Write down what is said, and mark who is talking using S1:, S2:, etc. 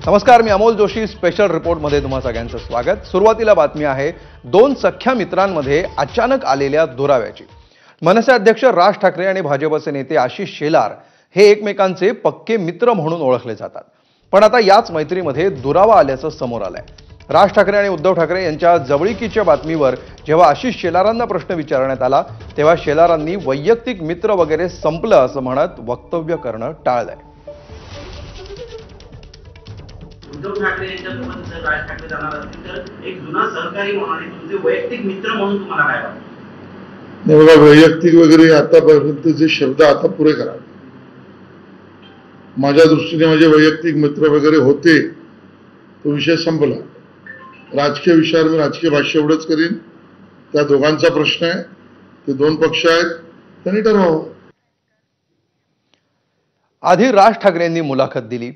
S1: नमस्कार, मी अमोल जोशी. स्पेशल रिपोर्टमध्ये तुम्हा सगळ्यांचं स्वागत. सुरुवातीला बातमी आहे दोन सख्या मित्रांमध्ये अचानक आलेल्या दुराव्याची. मनसे अध्यक्ष राज ठाकरे आणि भाजपचे नेते आशिष शेलार हे एकमेकांचे पक्के मित्र म्हणून ओळखले जातात. पण आता याच मैत्रीमध्ये दुरावा आल्याचं समोर आलंय. राज ठाकरे आणि उद्धव ठाकरे यांच्या जवळीकीच्या बातमीवर जेव्हा आशिष शेलारांना प्रश्न विचारण्यात आला तेव्हा शेलारांनी वैयक्तिक मित्र वगैरे संपलं असं म्हणत वक्तव्य करणं टाळलंय.
S2: उद्धव ठाकरे यांच्यासोबत जर राज ठाकरे जाणार असतील तर एक जुना सहकारी म्हणून आणि तुमचे वैयक्तिक मित्र म्हणून तुम्हाला काय वाटतं?
S3: नाही बघा, वैयक्तिक वगैरे आतापर्यंतचे शब्द आता पुरे करा. माझ्या दृष्टीने माझे वैयक्तिक मित्र वगैरे होते, तो विषय संपला. राजकीय विषयावर मी राजकीय भाष्य एवढंच करीन. त्या दोघांचा प्रश्न आहे, ते दोन पक्ष आहेत, त्यांनी ठरवावं.
S1: आधी राज ठाकरेंनी मुलाखत दिली,